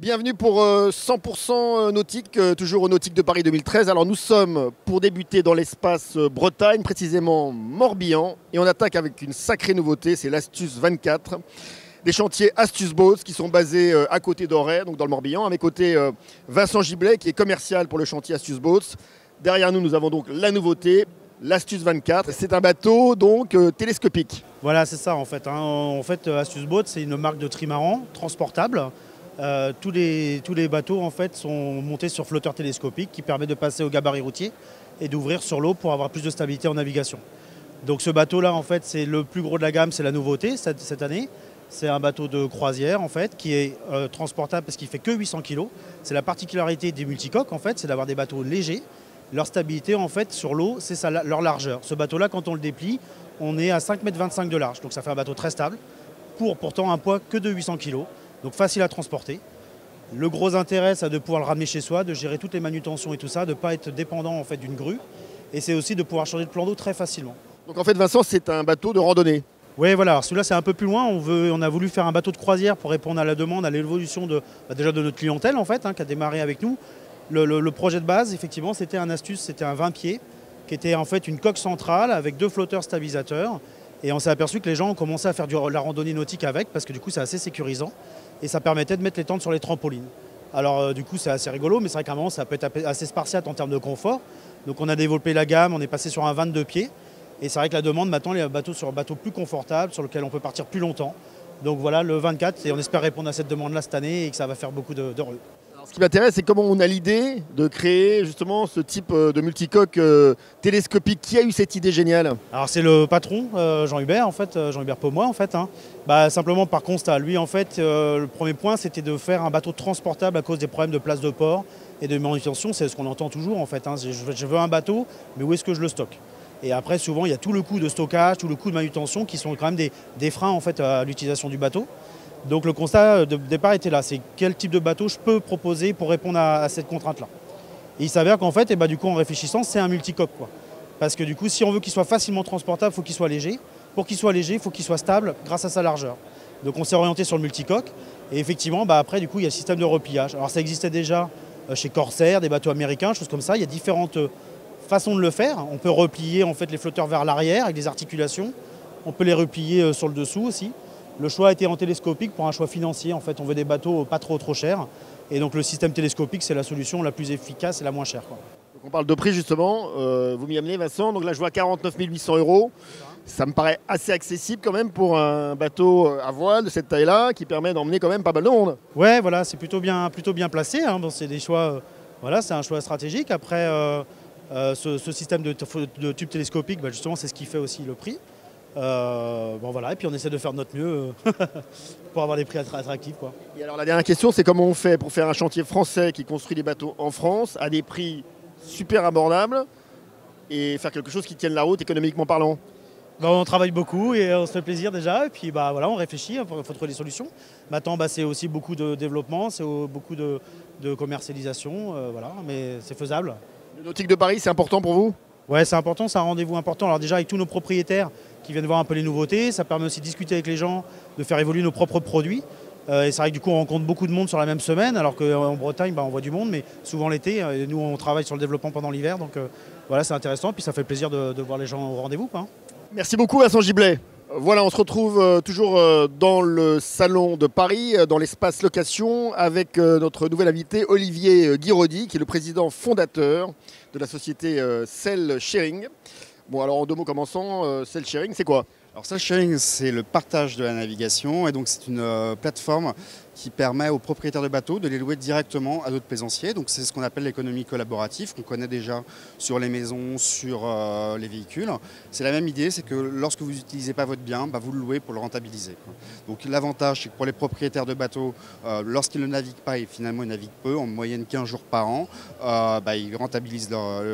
Bienvenue pour 100% nautique, toujours au Nautique de Paris 2013. Alors nous sommes pour débuter dans l'espace Bretagne, précisément Morbihan. Et on attaque avec une sacrée nouveauté, c'est l'Astuce 24. Des chantiers Astuce Boats qui sont basés à côté d'Auray, donc dans le Morbihan. À mes côtés, Vincent Giblet qui est commercial pour le chantier Astuce Boats. Derrière nous, nous avons donc la nouveauté, l'Astuce 24. C'est un bateau donc télescopique. Voilà, c'est ça en fait. Astuce Boats, c'est une marque de trimaran transportable. Tous les bateaux en fait sont montés sur flotteur télescopique qui permet de passer au gabarit routier et d'ouvrir sur l'eau pour avoir plus de stabilité en navigation. Donc ce bateau-là en fait c'est le plus gros de la gamme, c'est la nouveauté cette année. C'est un bateau de croisière en fait qui est transportable parce qu'il fait que 800 kg. C'est la particularité des multicoques en fait, c'est d'avoir des bateaux légers. Leur stabilité en fait sur l'eau, c'est leur largeur. Ce bateau-là quand on le déplie, on est à 5,25 m de large. Donc ça fait un bateau très stable pour pourtant un poids que de 800 kg. Donc facile à transporter. Le gros intérêt, c'est de pouvoir le ramener chez soi, de gérer toutes les manutentions et tout ça, de ne pas être dépendant en fait, d'une grue. Et c'est aussi de pouvoir changer de plan d'eau très facilement. Donc en fait Vincent, c'est un bateau de randonnée. Oui, voilà. Celui-là, c'est un peu plus loin. On a voulu faire un bateau de croisière pour répondre à la demande, à l'évolution déjà de notre clientèle en fait, qui a démarré avec nous. Le projet de base, effectivement, c'était un Astuce, c'était un 20 pieds, qui était en fait une coque centrale avec 2 flotteurs stabilisateurs. Et on s'est aperçu que les gens ont commencé à faire de la randonnée nautique avec, parce que du coup, c'est assez sécurisant. Et ça permettait de mettre les tentes sur les trampolines. Alors du coup c'est assez rigolo, mais c'est vrai qu'à un moment ça peut être assez spartiate en termes de confort. Donc on a développé la gamme, on est passé sur un 22 pieds. Et c'est vrai que la demande maintenant, les bateaux sur un bateau plus confortable, sur lequel on peut partir plus longtemps. Donc voilà le 24, et on espère répondre à cette demande-là cette année et que ça va faire beaucoup d'heureux. Ce qui m'intéresse, c'est comment on a l'idée de créer justement ce type de multicoque télescopique. Qui a eu cette idée géniale? Alors c'est le patron, Jean-Hubert en fait, Jean-Hubert Pomoy en fait. Simplement par constat, lui en fait, le premier point c'était de faire un bateau transportable à cause des problèmes de place de port et de manutention. C'est ce qu'on entend toujours en fait. Je veux un bateau, mais où est-ce que je le stocke? Et après souvent il y a tout le coût de stockage, tout le coût de manutention qui sont quand même des freins en fait à l'utilisation du bateau. Donc le constat de départ était là, c'est quel type de bateau je peux proposer pour répondre à cette contrainte-là. Et il s'avère qu'en fait, du coup en réfléchissant, c'est un multicoque quoi. Parce que du coup, si on veut qu'il soit facilement transportable, il faut qu'il soit léger. Pour qu'il soit léger, il faut qu'il soit stable grâce à sa largeur. Donc on s'est orienté sur le multicoque. Et effectivement, après, du coup, il y a le système de repliage. Alors ça existait déjà chez Corsair, des bateaux américains, choses comme ça. Il y a différentes façons de le faire. On peut replier en fait les flotteurs vers l'arrière avec des articulations. On peut les replier sur le dessous aussi. Le choix a été en télescopique pour un choix financier. En fait, on veut des bateaux pas trop chers. Et donc le système télescopique, c'est la solution la plus efficace et la moins chère, quoi. Donc on parle de prix justement, vous m'y amenez Vincent, donc là je vois 49 800 €. Ça me paraît assez accessible quand même pour un bateau à voile de cette taille-là qui permet d'emmener quand même pas mal de monde. Ouais, voilà, c'est plutôt bien placé. Bon, c'est des choix, c'est un choix stratégique. Après, ce système de tube télescopique, justement, c'est ce qui fait aussi le prix. Et puis on essaie de faire de notre mieux pour avoir des prix attractifs, quoi. Et alors la dernière question, c'est comment on fait pour faire un chantier français qui construit des bateaux en France à des prix super abordables et faire quelque chose qui tienne la route économiquement parlant? On travaille beaucoup et on se fait plaisir déjà, et puis on réfléchit, il faut trouver des solutions. Maintenant c'est aussi beaucoup de développement, c'est beaucoup de commercialisation, mais c'est faisable. Le Nautique de Paris, c'est important pour vous? Ouais, c'est important, c'est un rendez-vous important. Alors déjà avec tous nos propriétaires qui viennent voir un peu les nouveautés, ça permet aussi de discuter avec les gens, de faire évoluer nos propres produits. Et c'est vrai que du coup on rencontre beaucoup de monde sur la même semaine, alors qu'en Bretagne on voit du monde, mais souvent l'été, et nous on travaille sur le développement pendant l'hiver, donc c'est intéressant, puis ça fait plaisir de voir les gens au rendez-vous, quoi. Merci beaucoup Vincent Giblet. Voilà, on se retrouve toujours dans le salon de Paris, dans l'espace location, avec notre nouvel invité Olivier Guiraudy, qui est le président fondateur de la société Sail Sharing. Bon, alors en 2 mots commençant, Sail Sharing, c'est quoi? Alors Sail Sharing, c'est le partage de la navigation, et donc c'est une plateforme qui permet aux propriétaires de bateaux de les louer directement à d'autres plaisanciers. Donc c'est ce qu'on appelle l'économie collaborative, qu'on connaît déjà sur les maisons, sur les véhicules. C'est la même idée, c'est que lorsque vous n'utilisez pas votre bien, vous le louez pour le rentabiliser, quoi. Donc l'avantage, c'est que pour les propriétaires de bateaux, lorsqu'ils ne naviguent pas, et finalement ils naviguent peu, en moyenne 15 jours par an, ils rentabilisent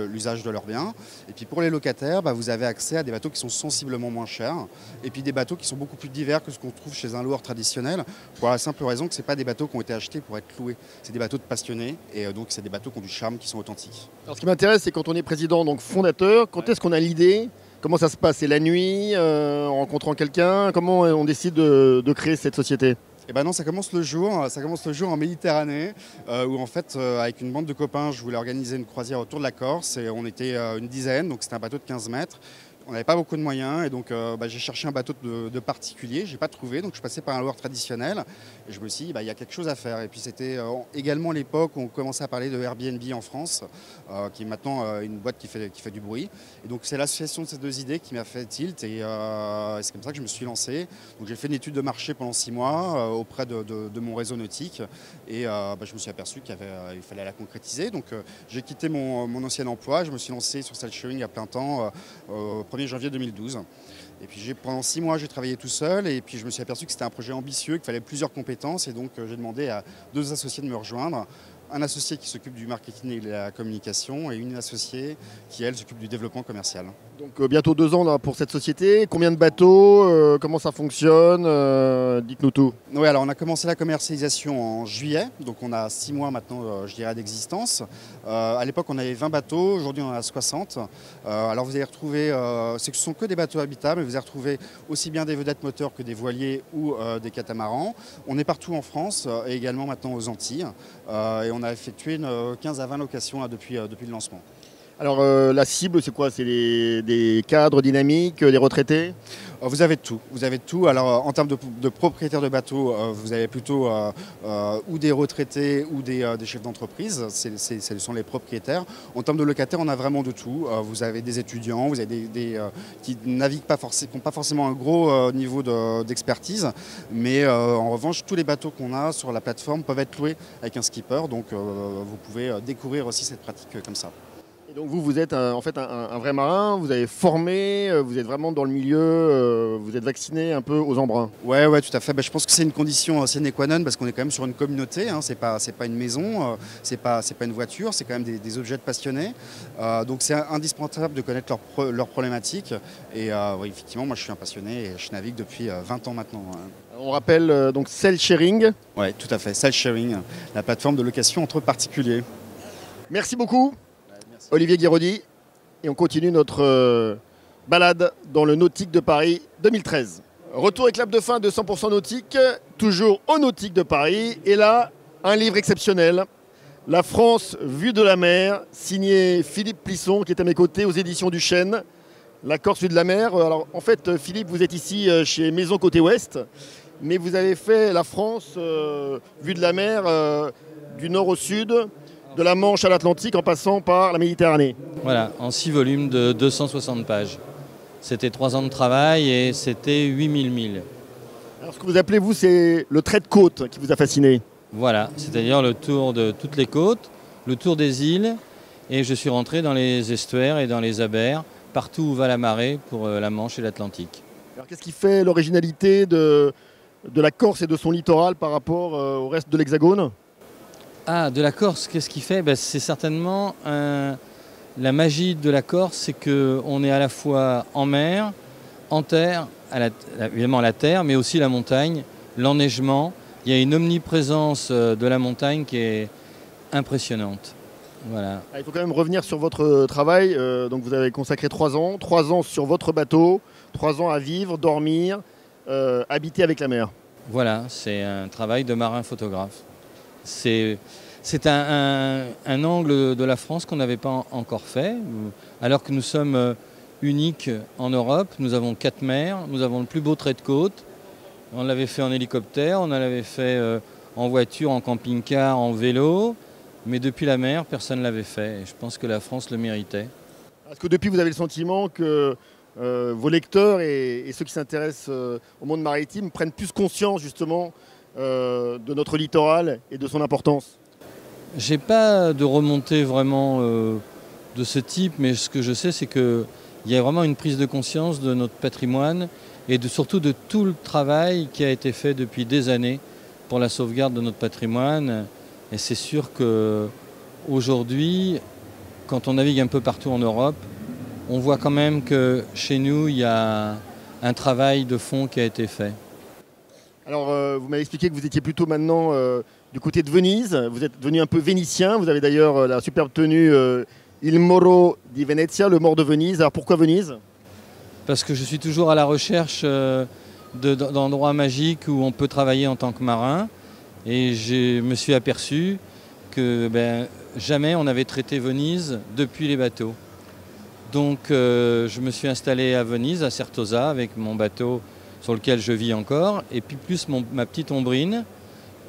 l'usage de leurs biens. Et puis pour les locataires, vous avez accès à des bateaux qui sont sensiblement moins chers, et puis des bateaux qui sont beaucoup plus divers que ce qu'on trouve chez un loueur traditionnel, pour la simple raison que ce n'est pas des bateaux qui ont été achetés pour être loués. C'est des bateaux de passionnés, et donc c'est des bateaux qui ont du charme, qui sont authentiques. Alors ce qui m'intéresse, c'est quand on est président, donc fondateur, quand est-ce qu'on a l'idée? Comment ça se passe? C'est la nuit, en rencontrant quelqu'un? Comment on décide de créer cette société? Eh ben non, ça commence le jour en Méditerranée, où en fait, avec une bande de copains, je voulais organiser une croisière autour de la Corse, et on était une dizaine, donc c'était un bateau de 15 mètres. On n'avait pas beaucoup de moyens, et donc j'ai cherché un bateau de particulier, je n'ai pas trouvé, donc je passais par un loueur traditionnel, et je me suis dit, il y a quelque chose à faire. Et puis c'était également l'époque où on commençait à parler de Airbnb en France, qui est maintenant une boîte qui fait du bruit. Et donc c'est l'association de ces deux idées qui m'a fait tilt, et c'est comme ça que je me suis lancé. Donc j'ai fait une étude de marché pendant 6 mois auprès de mon réseau nautique, et je me suis aperçu qu'il fallait la concrétiser. Donc j'ai quitté mon ancien emploi, je me suis lancé sur Sailsharing à plein temps, 1er janvier 2012. Et puis pendant 6 mois, j'ai travaillé tout seul, et puis je me suis aperçu que c'était un projet ambitieux, qu'il fallait plusieurs compétences, et donc j'ai demandé à 2 associés de me rejoindre. Un associé qui s'occupe du marketing et de la communication, et une associée qui, elle, s'occupe du développement commercial. Donc bientôt 2 ans là, pour cette société. Combien de bateaux? Comment ça fonctionne? Dites-nous tout. Oui, alors on a commencé la commercialisation en juillet, donc on a 6 mois maintenant, je dirais, d'existence. À l'époque, on avait 20 bateaux, aujourd'hui on en a 60. Alors vous allez retrouver, ce ne sont que des bateaux habitables, mais vous allez retrouver aussi bien des vedettes moteurs que des voiliers ou des catamarans. On est partout en France, et également maintenant aux Antilles. Et on a effectué 15 à 20 locations là, depuis le lancement. Alors la cible, c'est quoi? C'est des cadres dynamiques, des retraités? Vous avez de tout. Vous avez de tout. Alors en termes de propriétaires de bateaux, vous avez plutôt ou des retraités ou des chefs d'entreprise. Ce sont les propriétaires. En termes de locataires, on a vraiment de tout. Vous avez des étudiants, vous avez des qui naviguent pas forcément, qui n'ont pas forcément un gros niveau d'expertise, mais en revanche, tous les bateaux qu'on a sur la plateforme peuvent être loués avec un skipper. Donc vous pouvez découvrir aussi cette pratique comme ça. Donc vous êtes en fait un vrai marin, vous avez formé, vous êtes vraiment dans le milieu, vous êtes vacciné un peu aux embruns. Ouais, tout à fait. Je pense que c'est une condition sine qua non, parce qu'on est quand même sur une communauté, hein. C'est pas une maison, c'est pas une voiture, c'est quand même des objets de passionnés. Donc c'est indispensable de connaître leurs problématiques. Et effectivement, moi je suis un passionné et je navigue depuis 20 ans maintenant. On rappelle donc Sailsharing. Oui, tout à fait. Sailsharing, la plateforme de location entre particuliers. Merci beaucoup. Olivier Guiraudy, et on continue notre balade dans le Nautique de Paris 2013. Retour et clap de fin de 100% Nautique, toujours au Nautique de Paris, et là, un livre exceptionnel, La France vue de la mer, signé Philippe Plisson, qui est à mes côtés aux éditions du Chêne, La Corse vue de la mer. Alors en fait, Philippe, vous êtes ici chez Maison Côté Ouest, mais vous avez fait la France vue de la mer du nord au sud, de la Manche à l'Atlantique en passant par la Méditerranée. Voilà, en 6 volumes de 260 pages. C'était 3 ans de travail et c'était 8000 milles. Alors ce que vous appelez, vous, c'est le trait de côte qui vous a fasciné. Voilà, c'est-à-dire le tour de toutes les côtes, le tour des îles, et je suis rentré dans les estuaires et dans les abers, partout où va la marée pour la Manche et l'Atlantique. Alors qu'est-ce qui fait l'originalité de la Corse et de son littoral par rapport au reste de l'Hexagone ? Ah, de la Corse, qu'est-ce qui fait? C'est certainement la magie de la Corse, c'est qu'on est à la fois en mer, en terre, évidemment la terre, mais aussi la montagne, l'enneigement. Il y a une omniprésence de la montagne qui est impressionnante. Voilà. Il faut quand même revenir sur votre travail. Donc vous avez consacré 3 ans. 3 ans sur votre bateau, 3 ans à vivre, dormir, habiter avec la mer. Voilà, c'est un travail de marin photographe. C'est un angle de la France qu'on n'avait pas encore fait, alors que nous sommes uniques en Europe. Nous avons 4 mers, nous avons le plus beau trait de côte. On l'avait fait en hélicoptère, on l'avait fait en voiture, en camping-car, en vélo. Mais depuis la mer, personne ne l'avait fait. Et je pense que la France le méritait. Est-ce que depuis, vous avez le sentiment que vos lecteurs et ceux qui s'intéressent au monde maritime prennent plus conscience justement de notre littoral et de son importance? J'ai pas de remontée vraiment de ce type, mais ce que je sais, c'est qu'il y a vraiment une prise de conscience de notre patrimoine et surtout de tout le travail qui a été fait depuis des années pour la sauvegarde de notre patrimoine. Et c'est sûr qu'aujourd'hui, quand on navigue un peu partout en Europe, on voit quand même que chez nous, il y a un travail de fond qui a été fait. Alors, vous m'avez expliqué que vous étiez plutôt maintenant du côté de Venise. Vous êtes devenu un peu vénitien. Vous avez d'ailleurs la superbe tenue Il Moro di Venezia, le mort de Venise. Alors, pourquoi Venise? Parce que je suis toujours à la recherche d'endroits magiques où on peut travailler en tant que marin. Et je me suis aperçu que jamais on avait traité Venise depuis les bateaux. Donc je me suis installé à Venise, à Certosa, avec mon bateau sur lequel je vis encore. Et puis plus ma petite Ombrine,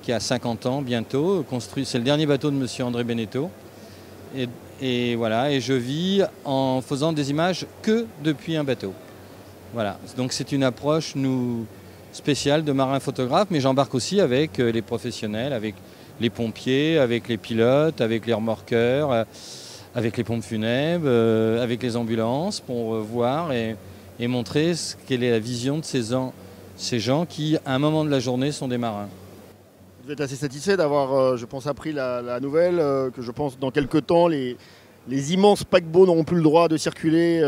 qui a 50 ans bientôt, construit. C'est le dernier bateau de monsieur André Benetto. Et voilà, et je vis en faisant des images que depuis un bateau. Voilà, donc c'est une approche spéciale de marin photographe, mais j'embarque aussi avec les professionnels, avec les pompiers, avec les pilotes, avec les remorqueurs, avec les pompes funèbres, avec les ambulances, pour voir et montrer quelle est la vision de ces gens qui, à un moment de la journée, sont des marins. Vous êtes assez satisfait d'avoir, je pense, appris la nouvelle, que je pense dans quelques temps, les immenses paquebots n'auront plus le droit de circuler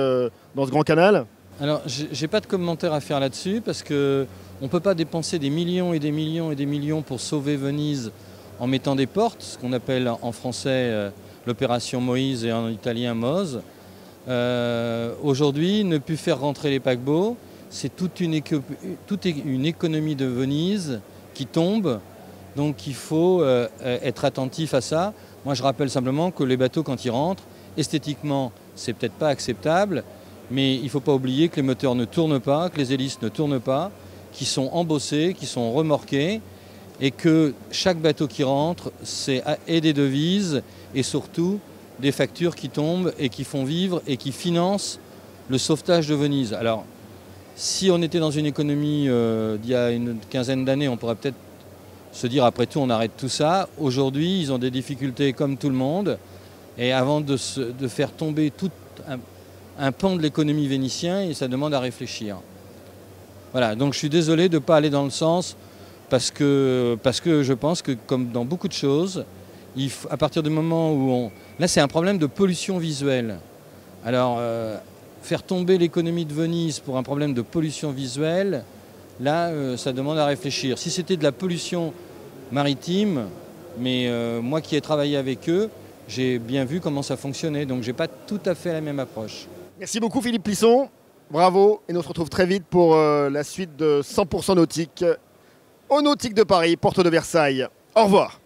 dans ce grand canal? Alors, j'ai pas de commentaire à faire là-dessus parce qu'on ne peut pas dépenser des millions et des millions et des millions pour sauver Venise en mettant des portes, ce qu'on appelle en français l'opération Moïse et en italien Mose. Aujourd'hui, ne plus faire rentrer les paquebots, c'est toute une économie de Venise qui tombe. Donc il faut être attentif à ça. Moi, je rappelle simplement que les bateaux, quand ils rentrent, esthétiquement, c'est peut-être pas acceptable, mais il ne faut pas oublier que les moteurs ne tournent pas, que les hélices ne tournent pas, qu'ils sont embossés, qu'ils sont remorqués, et que chaque bateau qui rentre, c'est et des devises, et surtout des factures qui tombent et qui font vivre et qui financent le sauvetage de Venise. Alors, si on était dans une économie d'il y a une quinzaine d'années, on pourrait peut-être se dire après tout on arrête tout ça. Aujourd'hui, ils ont des difficultés comme tout le monde. Et avant de faire tomber tout un pan de l'économie vénitienne, ça demande à réfléchir. Voilà, donc je suis désolé de ne pas aller dans le sens parce que je pense que comme dans beaucoup de choses, à partir du moment où Là, c'est un problème de pollution visuelle. Alors, faire tomber l'économie de Venise pour un problème de pollution visuelle, là, ça demande à réfléchir. Si c'était de la pollution maritime, mais moi qui ai travaillé avec eux, j'ai bien vu comment ça fonctionnait, donc je n'ai pas tout à fait la même approche. Merci beaucoup Philippe Plisson, bravo, et on se retrouve très vite pour la suite de 100% nautique au Nautique de Paris, porte de Versailles. Au revoir.